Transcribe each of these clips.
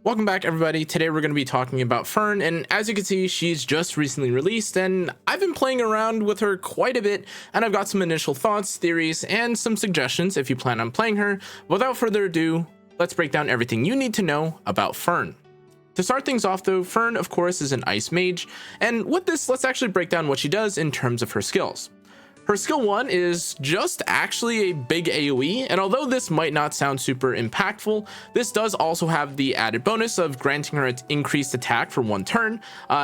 Welcome back, everybody. Today we're going to be talking about Fern, and as you can see, she's just recently released, and I've been playing around with her quite a bit, and I've got some initial thoughts, theories, and some suggestions if you plan on playing her. Without further ado, let's break down everything you need to know about Fern. To start things off though, Fern of course is an ice mage, and with this, let's actually break down what she does in terms of her skills. Her skill 1 is just actually a big AoE, and although this might not sound super impactful, this does also have the added bonus of granting her its increased attack for 1 turn.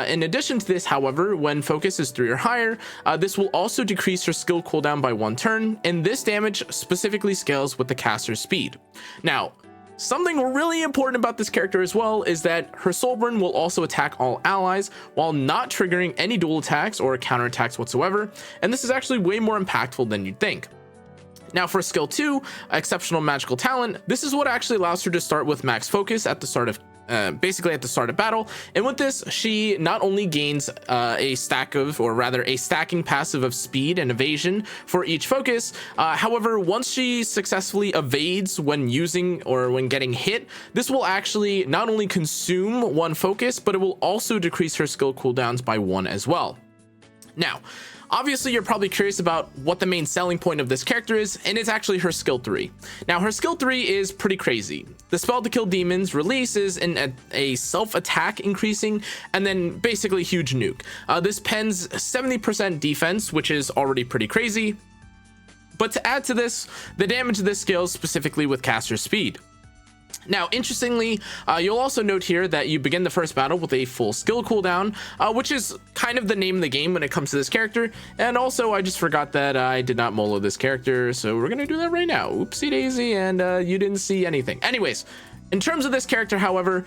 In addition to this, however, when focus is 3 or higher, this will also decrease her skill cooldown by 1 turn, and this damage specifically scales with the caster's speed. Now, something really important about this character as well is that her soul burn will also attack all allies while not triggering any dual attacks or counterattacks whatsoever, and this is actually way more impactful than you'd think. Now for skill 2, exceptional magical talent, this is what actually allows her to start with max focus at the start of basically at the start of battle, and with this she not only gains a stacking passive of speed and evasion for each focus. However, once she successfully evades when using or when getting hit, this will actually not only consume 1 focus, but it will also decrease her skill cooldowns by 1 as well. Now, obviously, you're probably curious about what the main selling point of this character is, and it's actually her skill 3. Now, her skill 3 is pretty crazy. The spell to kill demons releases in a self-attack increasing, and then basically huge nuke. This pens 70% defense, which is already pretty crazy. But to add to this, the damage of this scales specifically with caster's speed. Now, interestingly, you'll also note here that you begin the first battle with a full skill cooldown, which is kind of the name of the game when it comes to this character. And also, I just forgot that I did not molo this character, so we're gonna do that right now. Oopsie daisy, and you didn't see anything. Anyways, in terms of this character, however,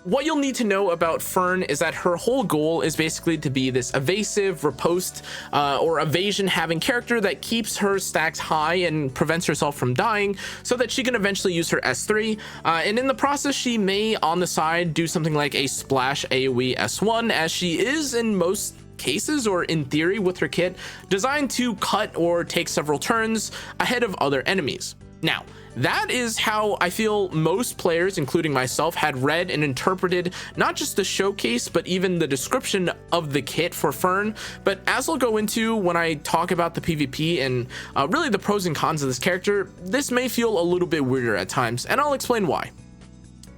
what you'll need to know about Fern is that her whole goal is basically to be this evasive, riposte, or evasion having character that keeps her stacks high and prevents herself from dying so that she can eventually use her S3. And in the process, she may on the side do something like a splash AoE S1, as she is in most cases, or in theory with her kit, designed to cut or take several turns ahead of other enemies. Now, that is how I feel most players, including myself, had read and interpreted not just the showcase, but even the description of the kit for Fern. But as I'll go into when I talk about the PvP and really the pros and cons of this character, this may feel a little bit weirder at times, and I'll explain why.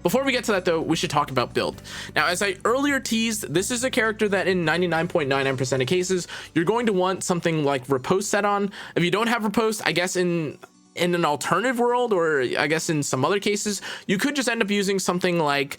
Before we get to that though, we should talk about build. Now, as I earlier teased, this is a character that in 99.99% of cases, you're going to want something like riposte set on. If you don't have riposte, I guess in an alternative world, or I guess in some other cases, you could just end up using something like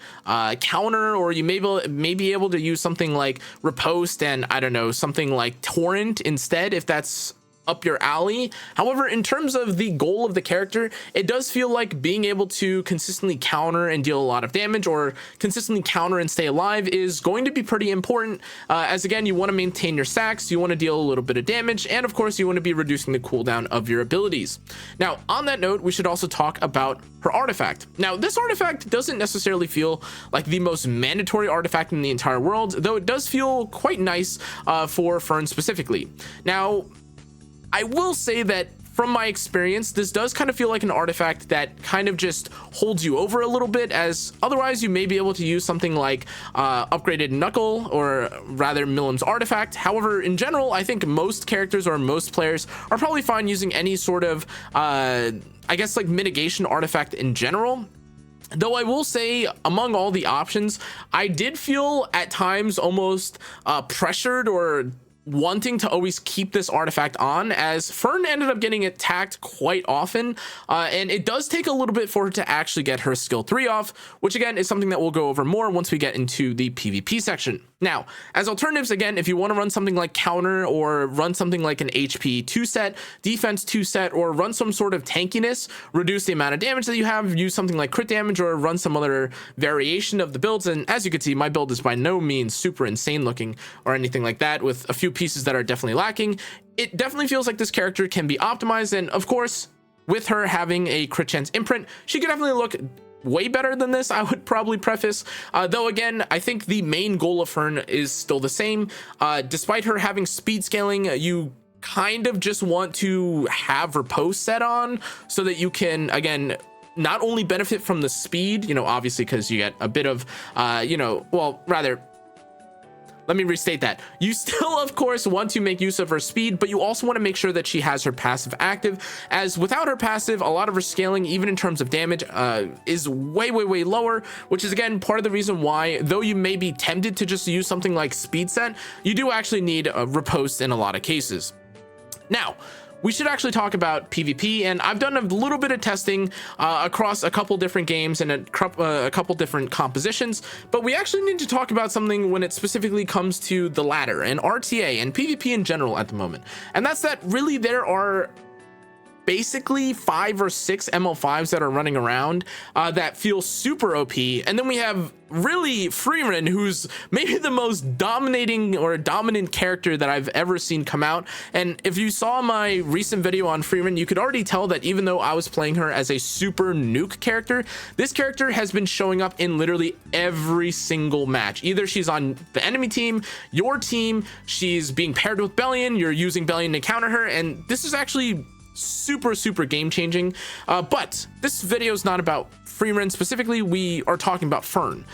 counter, or you may be able to use something like riposte and I don't know, something like torrent instead, if that's up your alley. However, in terms of the goal of the character, it does feel like being able to consistently counter and deal a lot of damage, or consistently counter and stay alive, is going to be pretty important, as again, you want to maintain your stacks, you want to deal a little bit of damage, and of course you want to be reducing the cooldown of your abilities. Now, on that note, we should also talk about her artifact. Now, this artifact doesn't necessarily feel like the most mandatory artifact in the entire world, though it does feel quite nice for Fern specifically. Now, I will say that from my experience, this does kind of feel like an artifact that kind of just holds you over a little bit, as otherwise you may be able to use something like upgraded Knuckle, or rather Millim's artifact. However, in general, I think most characters or most players are probably fine using any sort of, I guess, like mitigation artifact in general. Though I will say, among all the options, I did feel at times almost pressured or wanting to always keep this artifact on, as Fern ended up getting attacked quite often, and it does take a little bit for her to actually get her skill 3 off, which again is something that we'll go over more once we get into the PvP section. Now, as alternatives, again, if you want to run something like counter, or run something like an HP 2 set, defense 2 set, or run some sort of tankiness, reduce the amount of damage that you have, use something like crit damage, or run some other variation of the builds. And as you can see, my build is by no means super insane looking or anything like that, with a few pieces that are definitely lacking. It definitely feels like this character can be optimized, and of course, with her having a crit chance imprint, she could definitely look way better than this, I would probably preface. Though again, I think the main goal of Fern is still the same. Despite her having speed scaling, you kind of just want to have riposte set on so that you can, again, not only benefit from the speed, you know, obviously because you get a bit of, you know, well, rather, let me restate that. You still, of course, want to make use of her speed, but you also want to make sure that she has her passive active, as without her passive, a lot of her scaling, even in terms of damage, is way lower, which is, again, part of the reason why, though you may be tempted to just use something like speed set, you do actually need a riposte in a lot of cases. Now, we should actually talk about PvP, and I've done a little bit of testing across a couple different games and a couple different compositions, but we actually need to talk about something when it specifically comes to the ladder and RTA and PvP in general at the moment. And that's that really there are basically 5 or 6 ML5s that are running around that feel super OP, and then we have really Fern, who's maybe the most dominating or dominant character that I've ever seen come out. And if you saw my recent video on Fern, you could already tell that even though I was playing her as a super nuke character, this character has been showing up in literally every single match. Either she's on the enemy team, your team, she's being paired with Bellion, you're using Bellion to counter her, and this is actually super game changing. But this video is not about Fern specifically, we are talking about Fern.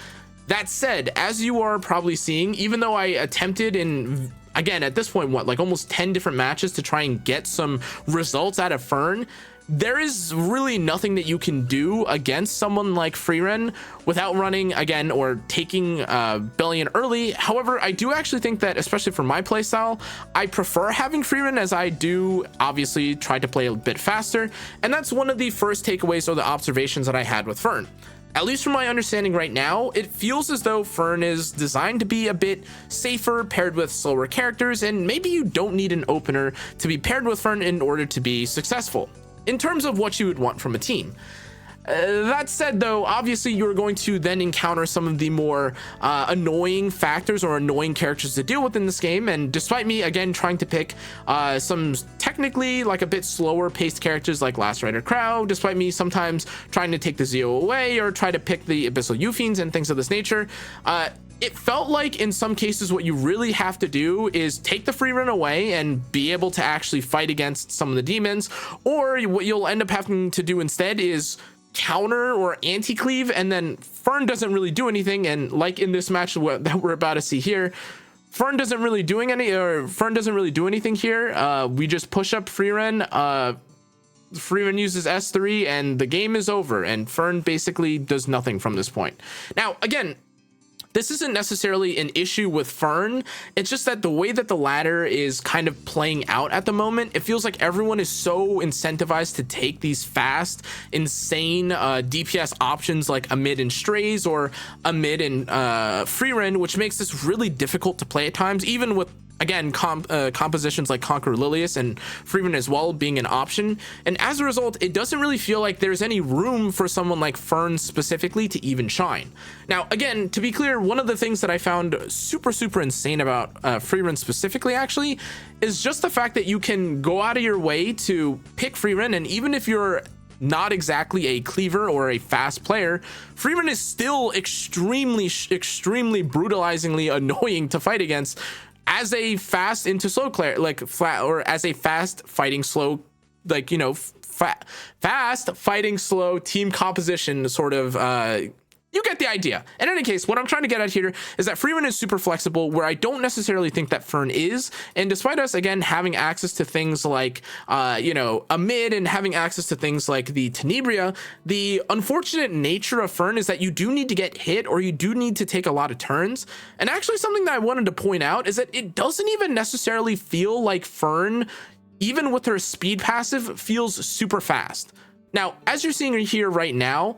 That said, as you are probably seeing, even though I attempted in, again, at this point, what, like almost 10 different matches to try and get some results out of Fern, there is really nothing that you can do against someone like Fern without running again or taking Bellion early. However, I do actually think that, especially for my playstyle, I prefer having Fern, as I do obviously try to play a bit faster, and that's one of the first takeaways or the observations that I had with Fern. At least from my understanding right now, it feels as though Fern is designed to be a bit safer paired with slower characters, and maybe you don't need an opener to be paired with Fern in order to be successful in terms of what you would want from a team. That said, though, obviously you're going to then encounter some of the more annoying factors or annoying characters to deal with in this game, and despite me again trying to pick some technically like a bit slower paced characters like Last Rider Crow, despite me sometimes trying to take the Zio away or try to pick the Abyssal Eufiends and things of this nature, it felt like in some cases what you really have to do is take the free run away and be able to actually fight against some of the demons, or what you'll end up having to do instead is counter or anti-cleave, and then Fern doesn't really do anything. And like in this match that we're about to see here, Fern doesn't really do anything here. We just push up Fern. Fern uses S3 and the game is over, and Fern basically does nothing from this point. Now, again, this isn't necessarily an issue with Fern. It's just that the way that the ladder is kind of playing out at the moment, it feels like everyone is so incentivized to take these fast, insane DPS options like Amid and Strays or Amid and Fern, which makes this really difficult to play at times, even with, again, compositions like Conqueror Lilius and Fern as well being an option. And as a result, it doesn't really feel like there's any room for someone like Fern specifically to even shine. Now, again, to be clear, one of the things that I found super insane about Fern specifically actually is just the fact that you can go out of your way to pick Fern, and even if you're not exactly a cleaver or a fast player, Fern is still extremely brutalizingly annoying to fight against as a fast into slow player, like flat, or as a fast fighting slow, like, you know, fast fighting slow team composition sort of, you get the idea. In any case, what I'm trying to get at here is that Fern is super flexible, where I don't necessarily think that Fern is. And despite us, again, having access to things like, you know, Amid and having access to things like the Tenebria, the unfortunate nature of Fern is that you do need to get hit, or you do need to take a lot of turns. And actually something that I wanted to point out is that it doesn't even necessarily feel like Fern, even with her speed passive, feels super fast. Now, as you're seeing here right now,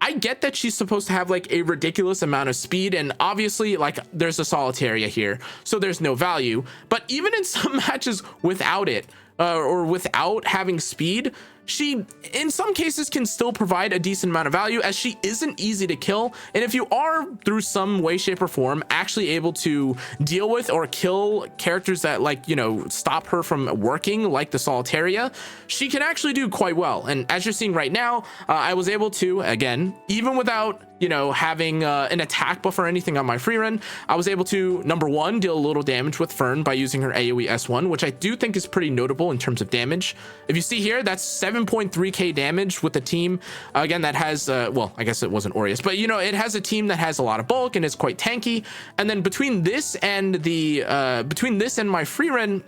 I get that she's supposed to have like a ridiculous amount of speed, and obviously like there's a Solitaria here, so there's no value. But even in some matches without it, or without having speed, she in some cases can still provide a decent amount of value, as she isn't easy to kill. And if you are through some way, shape or form actually able to deal with or kill characters that, like, you know, stop her from working, like the Solitaria, she can actually do quite well. And as you're seeing right now, I was able to, again, even without you know, having an attack buff or anything on my free run, I was able to, number one, deal a little damage with Fern by using her AoE S1, which I do think is pretty notable in terms of damage. If you see here, that's 7.3k damage with a team, again, that has, well, I guess it wasn't Aureus, but, you know, it has a team that has a lot of bulk and is quite tanky. And then between this and my free run,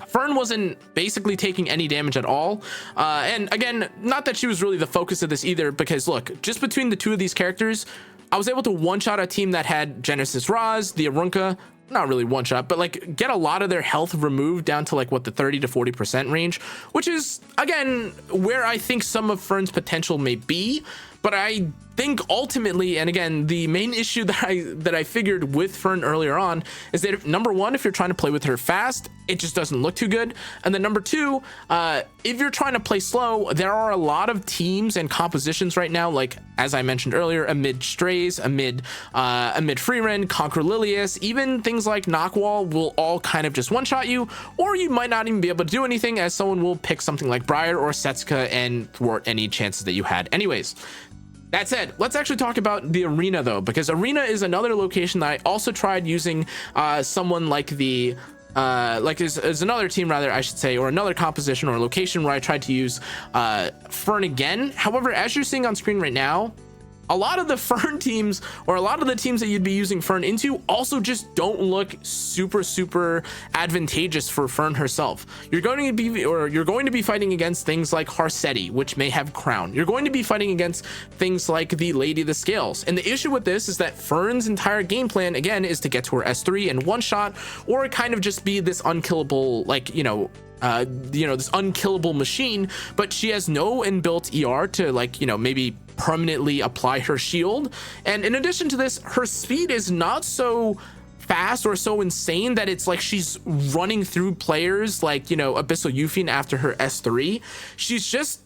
Fern wasn't basically taking any damage at all. And again, not that she was really the focus of this either, because look, just between the two of these characters, I was able to one-shot a team that had Genesis Raz, the Arunca, not really one-shot, but like get a lot of their health removed down to like what, the 30 to 40% range, which is, again, where I think some of Fern's potential may be. But I think ultimately, and again, the main issue that I figured with Fern earlier on is that, number one, if you're trying to play with her fast, it just doesn't look too good. And then number two, if you're trying to play slow, there are a lot of teams and compositions right now, like as I mentioned earlier, amid Strays, amid Freeran, Conquer Lilius, even things like Knockwall will all kind of just one-shot you, or you might not even be able to do anything, as someone will pick something like Briar or Setsuka and thwart any chances that you had. Anyways, that said, let's actually talk about the arena though, because arena is another location that I also tried using someone like the is another team, rather, I should say, or another composition or location where I tried to use Fern again. However, as you're seeing on screen right now, a lot of the Fern teams, or a lot of the teams that you'd be using Fern into, also just don't look super advantageous for Fern herself. You're going to be fighting against things like Harsetti, which may have Crown. You're going to be fighting against things like the Lady of the Scales. And the issue with this is that Fern's entire game plan, again, is to get to her S3 in one shot, or kind of just be this unkillable, like, this unkillable machine, but she has no inbuilt ER to, like, maybe permanently apply her shield. And in addition to this, her speed is not so fast or so insane that it's like she's running through players like, Abyssal Yufin after her S3. She's just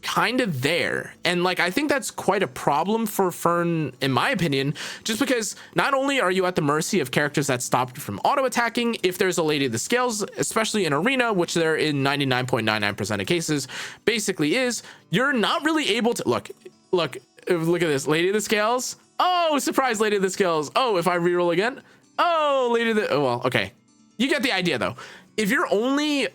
kind of there, and like I think that's quite a problem for Fern, in my opinion, just because not only are you at the mercy of characters that stop you from auto attacking, if there's a Lady of the Scales, especially in arena, which there in 99.99% of cases basically is, you're not really able to look at this Lady of the Scales. Oh, surprise, Lady of the Scales. Oh, if I reroll again, oh, Lady of the, oh, well, okay, you get the idea though. If you're only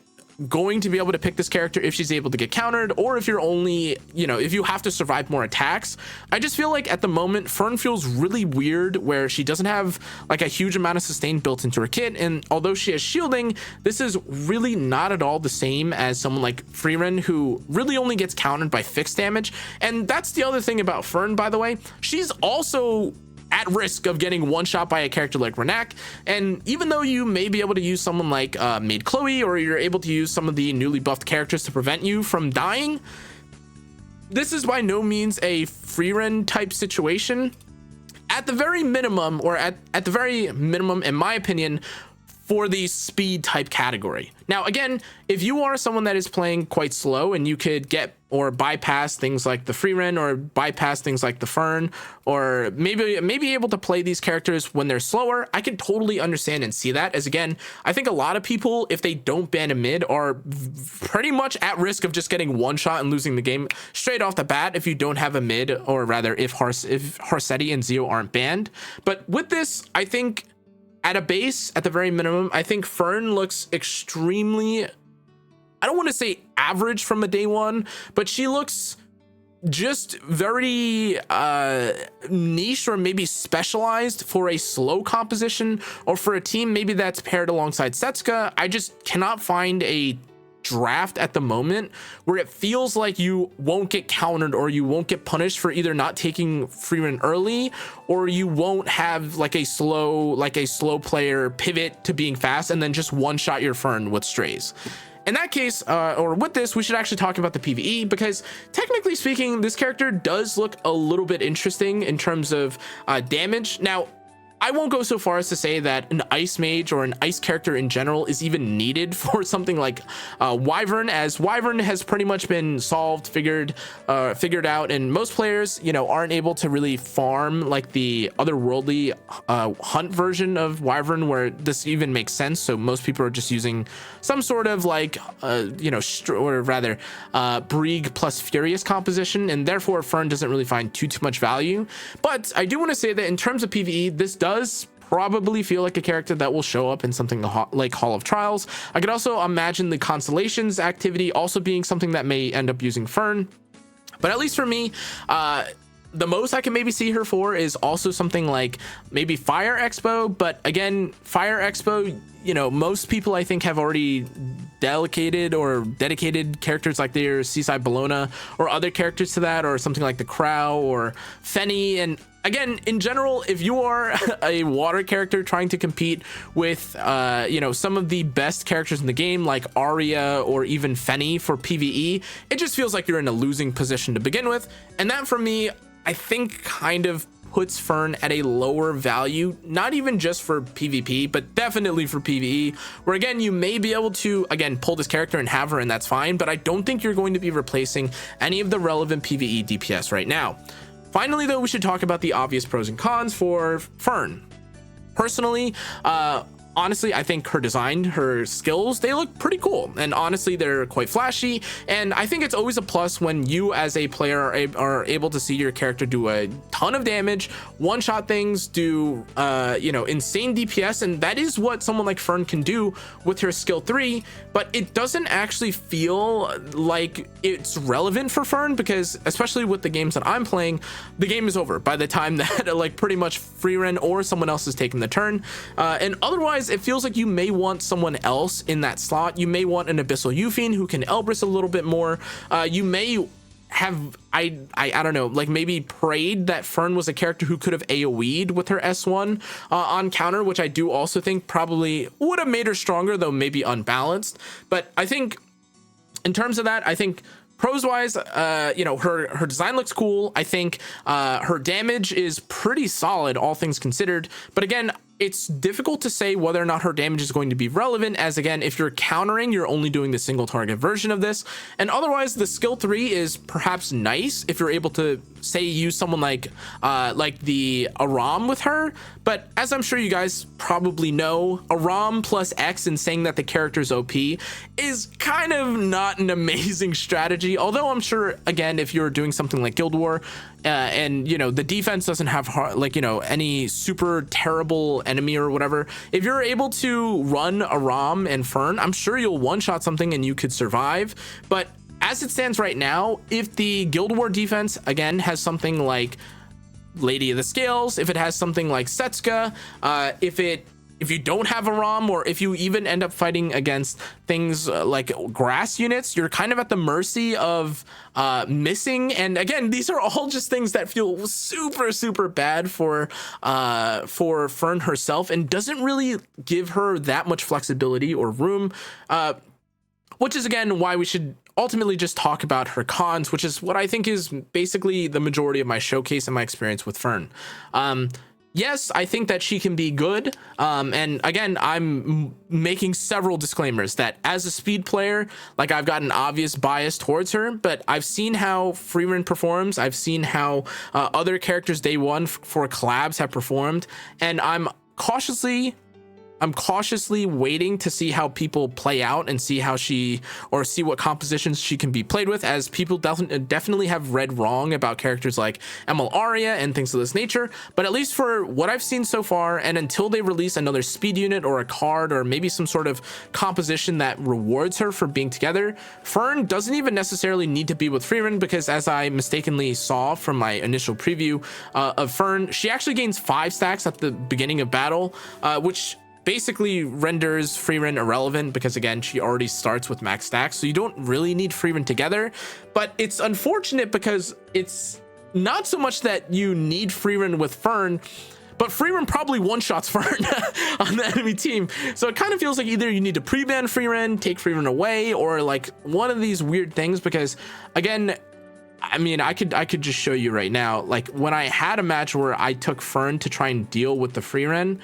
going to be able to pick this character if she's able to get countered, or if you're only, if you have to survive more attacks, I just feel like at the moment Fern feels really weird where she doesn't have like a huge amount of sustain built into her kit. And although she has shielding, this is really not at all the same as someone like Freeran, who really only gets countered by fixed damage. And that's the other thing about Fern, by the way. She's also at risk of getting one shot by a character like Renak. And even though you may be able to use someone like Maid Chloe, or you're able to use some of the newly buffed characters to prevent you from dying, this is by no means a Freeran type situation. At the very minimum, or at the very minimum, in my opinion, for the speed type category. Now, again, if you are someone that is playing quite slow and you could get or bypass things like the Freeran, or bypass things like the Fern, or maybe able to play these characters when they're slower, I can totally understand and see that, as again, I think a lot of people, if they don't ban a mid, are pretty much at risk of just getting one shot and losing the game straight off the bat if you don't have a mid, or rather if Harsetti and Zio aren't banned. But with this, I think at a base, at the very minimum, I think Fern looks extremely, I don't want to say average from a day one, but she looks just very niche, or maybe specialized for a slow composition, or for a team maybe that's paired alongside Setsuka. I just cannot find a draft at the moment where it feels like you won't get countered, or you won't get punished for either not taking Freeman early, or you won't have like a slow player pivot to being fast and then just one shot your Fern with strays. In that case, or with this, we should actually talk about the PvE, because technically speaking, this character does look a little bit interesting in terms of damage. Now, I won't go so far as to say that an ice mage or an ice character in general is even needed for something like Wyvern, as Wyvern has pretty much been solved, figured out, and most players, you know, aren't able to really farm like the otherworldly hunt version of Wyvern where this even makes sense. So most people are just using some sort of like you know, or rather Brieg plus Furious composition, and therefore Fern doesn't really find too much value. But I do want to say that in terms of PvE, this does probably feel like a character that will show up in something like Hall of Trials. I could also imagine the Constellations activity also being something that may end up using Fern. But at least for me, the most I can maybe see her for is also something like maybe Fire Expo. But again, Fire Expo, you know, most people I think have already dedicated characters like their Seaside Bologna or other characters to that, or something like the Crow or Fenny. And again, in general, if you are a water character trying to compete with you know, some of the best characters in the game like Arya or even Fenny for PvE, it just feels like you're in a losing position to begin with. And that for me, I think kind of puts Fern at a lower value, not even just for PvP, but definitely for PvE, where again, you may be able to, again, pull this character and have her, and that's fine, but I don't think you're going to be replacing any of the relevant PvE DPS right now. Finally, though, we should talk about the obvious pros and cons for Fern. Personally, honestly, I think her design, her skills, they look pretty cool, and honestly they're quite flashy, and I think it's always a plus when you as a player are able to see your character do a ton of damage, one-shot things, do you know, insane DPS, and that is what someone like Fern can do with her skill 3, but it doesn't actually feel like it's relevant for Fern, because especially with the games that I'm playing, the game is over by the time that like pretty much Freeren or someone else is taking the turn, and otherwise it feels like you may want someone else in that slot. You may want an Abyssal Eufiend who can Elbrus a little bit more. You may have, I don't know, like maybe prayed that Fern was a character who could have AoE'd with her S1 on counter, which I do also think probably would have made her stronger, though maybe unbalanced. But I think in terms of that, I think pros wise, you know, her design looks cool. I think her damage is pretty solid, all things considered. But again, it's difficult to say whether or not her damage is going to be relevant, as again, if you're countering, you're only doing the single target version of this, and otherwise the skill 3 is perhaps nice if you're able to say use someone like the Aram with her. But as I'm sure you guys probably know, Aram plus X and saying that the character's OP is kind of not an amazing strategy, although I'm sure, again, if you're doing something like Guild War, and you know, the defense doesn't have like, you know, any super terrible enemy or whatever, if you're able to run Aram and Fern, I'm sure you'll one-shot something and you could survive. But as it stands right now, if the Guild War defense again has something like Lady of the Scales, if it has something like Setsuka, if you don't have a ROM, or if you even end up fighting against things like grass units, you're kind of at the mercy of missing. And again, these are all just things that feel super bad for Fern herself, and doesn't really give her that much flexibility or room, which is again why we should ultimately just talk about her cons, which is what I think is basically the majority of my showcase and my experience with Fern. Yes, I think that she can be good. And again, I'm making several disclaimers that as a speed player, like I've got an obvious bias towards her, but I've seen how Freeren performs. I've seen how other characters day one for collabs have performed. And I'm cautiously waiting to see how people play out and see how see what compositions she can be played with, as people definitely have read wrong about characters like ML Arya and things of this nature. But at least for what I've seen so far, and until they release another speed unit or a card or maybe some sort of composition that rewards her for being together, Fern doesn't even necessarily need to be with Freeren, because as I mistakenly saw from my initial preview of Fern, she actually gains 5 stacks at the beginning of battle, which basically renders Freeren irrelevant, because again, she already starts with max stacks, so you don't really need Freeren together. But it's unfortunate because it's not so much that you need Freeren with Fern, but Freeren probably one-shots Fern on the enemy team. So it kind of feels like either you need to pre-ban Freeren, take Freeren away, or like one of these weird things, because again, I mean, I could just show you right now. Like when I had a match where I took Fern to try and deal with the free Ren,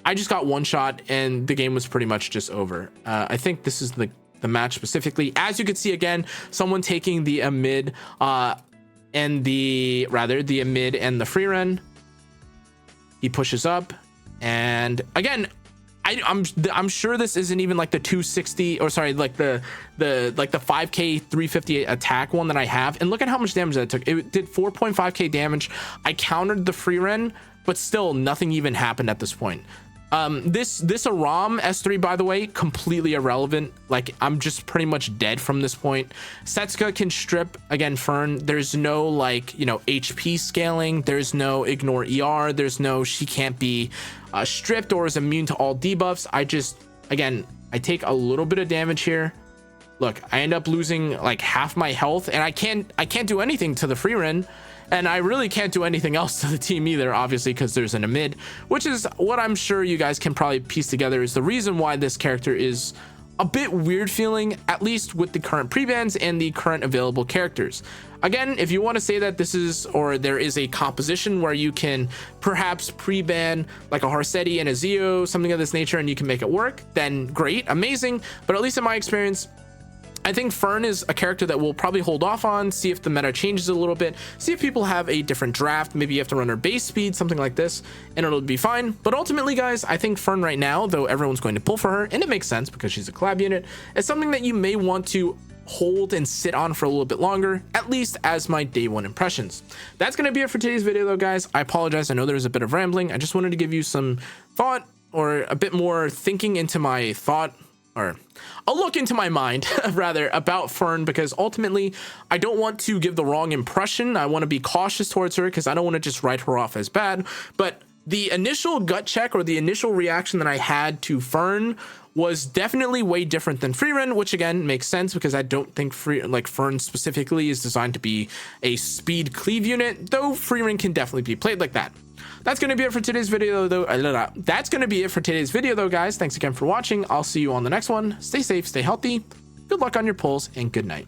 I just got one shot and the game was pretty much just over. I think this is the match specifically. As you can see, again, someone taking the mid and the mid and the free Ren. He pushes up, and again, I'm sure this isn't even like the 260, or sorry, like the 5k 350 attack one that I have. And look at how much damage that took. It did 4.5k damage. I countered the free Ren, but still nothing even happened at this point. This Aram S3, by the way, completely irrelevant. Like, I'm just pretty much dead from this point. Setsuka can strip, again, Fern. There's no, like, you know, HP scaling. There's no ignore ER. There's no she can't be stripped or is immune to all debuffs. I take a little bit of damage here. Look, I end up losing like half my health, and I can't do anything to the free Ren. And I really can't do anything else to the team either, obviously, because there's an mid, which is what I'm sure you guys can probably piece together is the reason why this character is a bit weird feeling, at least with the current pre-bans and the current available characters. Again, if you want to say that this is, or there is a composition where you can perhaps pre-ban like a Harsetti and a Zio, something of this nature, and you can make it work, then great, amazing. But at least in my experience, I think Fern is a character that we'll probably hold off on, see if the meta changes a little bit, see if people have a different draft. Maybe you have to run her base speed, something like this, and it'll be fine. But ultimately, guys, I think Fern right now, though everyone's going to pull for her, and it makes sense because she's a collab unit, is something that you may want to hold and sit on for a little bit longer, at least as my day one impressions. That's going to be it for today's video, though, guys. I apologize. I know there was a bit of rambling. I just wanted to give you some thought, or a bit more thinking into my thought, or a look into my mind rather, about Fern, because ultimately I don't want to give the wrong impression. I want to be cautious towards her because I don't want to just write her off as bad. But the initial gut check, or the initial reaction that I had to Fern, was definitely way different than free Ren, which again makes sense because I don't think Fern specifically is designed to be a speed cleave unit, though free Ren can definitely be played like that. That's going to be it for today's video, though. That's going to be it for today's video, though, guys. Thanks again for watching. I'll see you on the next one. Stay safe, stay healthy. Good luck on your pulls, and good night.